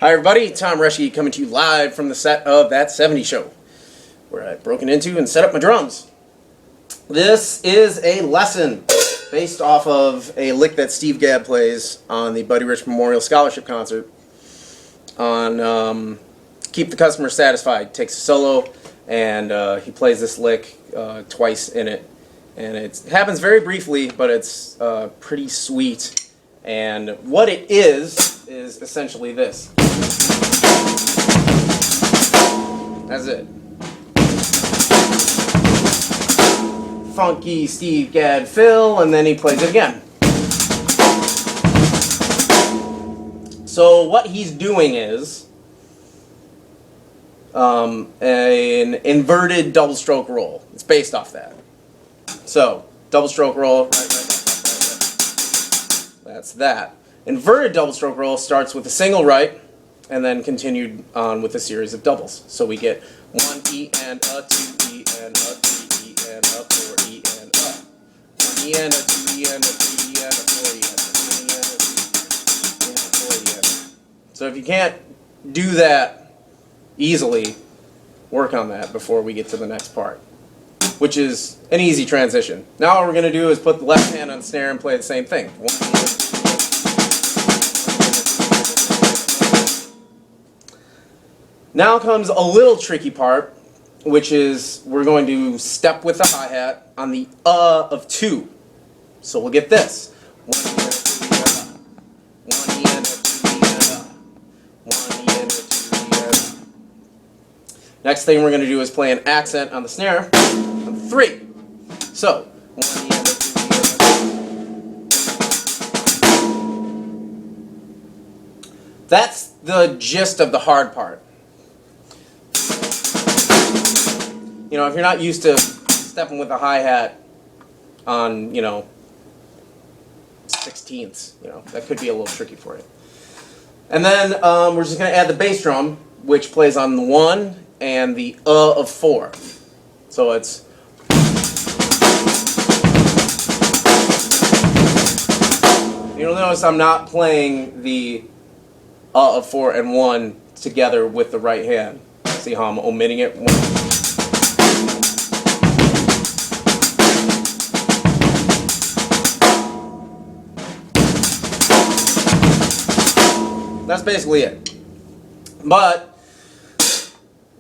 Hi everybody, Tom Brmsc coming to you live from the set of That 70s Show, where I've broken into and set up my drums. This is a lesson based off of a lick that Steve Gadd plays on the Buddy Rich Memorial Scholarship Concert on Keep the Customer Satisfied. Takes a solo and he plays this lick twice in it. And it happens very briefly, but it's pretty sweet. And what it is essentially this. That's it. Funky Steve Gadd fill, and then he plays it again. So what he's doing is an inverted double stroke roll. It's based off that. So, double stroke roll, right. That's that. Inverted double stroke roll starts with a single right, and then continued on with a series of doubles. So we get 1 E and a 2 E and a 3 E and a 4 E and a 1 E and a 2 E and a 3 E and a 4 E and a 1 E and a 2 E and a 4 E and a. So if you can't do that easily, work on that before we get to the next part, which is an easy transition. Now what we're going to do is put the left hand on the snare and play the same thing. 1 E and a 2 E. Now comes a little tricky part, which is we're going to step with the hi-hat on the of 2. So we'll get this. 1 E and a 2 E and a. 1 E and a 2 E and a. 1 E and a 2 E and a. Next thing we're going to do is play an accent on the snare on 3. So 1 E and a 2 E and a. That's the gist of the hard part. You know, if you're not used to stepping with a hi-hat on, 16ths, that could be a little tricky for you. And then we're just going to add the bass drum, which plays on the 1 and the of 4. So it's... You'll notice I'm not playing the of 4 and 1 together with the right hand. See how I'm omitting it? That's basically it. But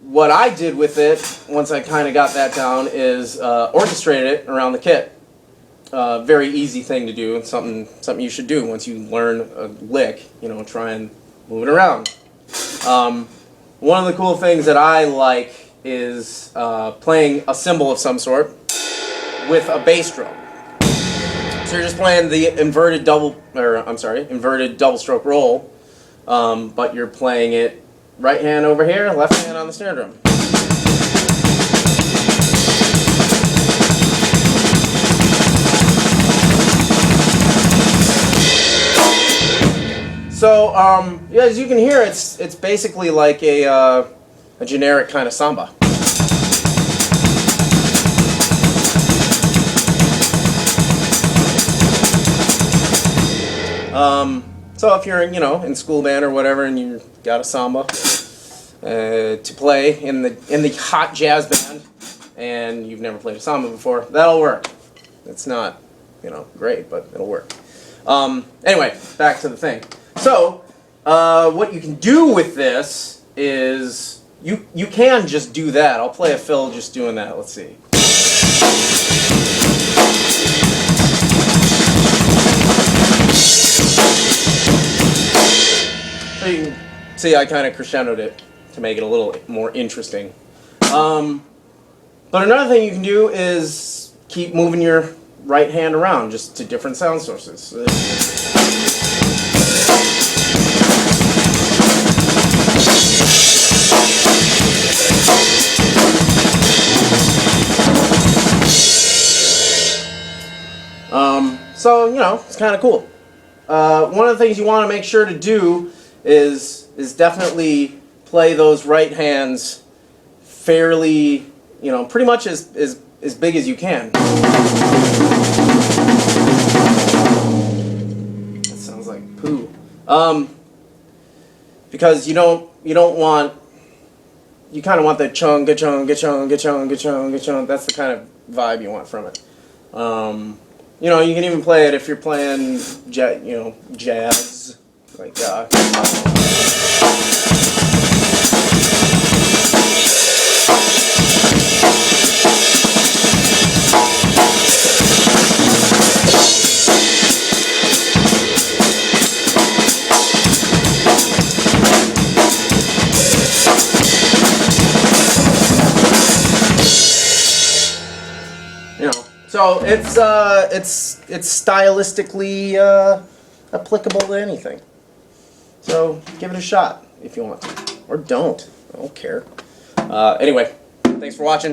what I did with it, once I kind of got that down, is orchestrated it around the kit. Very easy thing to do, and something you should do once you learn a lick. Try and move it around. One of the cool things that I like is playing a cymbal of some sort with a bass drum. So you're just playing the inverted double stroke roll. But you're playing it right hand over here, left hand on the snare drum. So, yeah, as you can hear, it's basically like a generic kind of samba. So if you're in school band or whatever, and you got a samba to play in the hot jazz band, and you've never played a samba before, that'll work. It's not great, but it'll work. Anyway, back to the thing. So what you can do with this is you can just do that. I'll play a fill just doing that. Let's see. So you can see I kind of crescendoed it to make it a little more interesting. But another thing you can do is keep moving your right hand around just to different sound sources. So it's kind of cool. One of the things you want to make sure to do is definitely play those right hands fairly, pretty much as big as you can. That sounds like poo. because you don't want, you kind of want the chunga chunga chunga chunga chunga chunga. That's the kind of vibe you want from it. You know, you can even play it if you're playing jazz, like you know. So it's stylistically applicable to anything. So give it a shot if you want to, or don't. I don't care. Anyway, thanks for watching.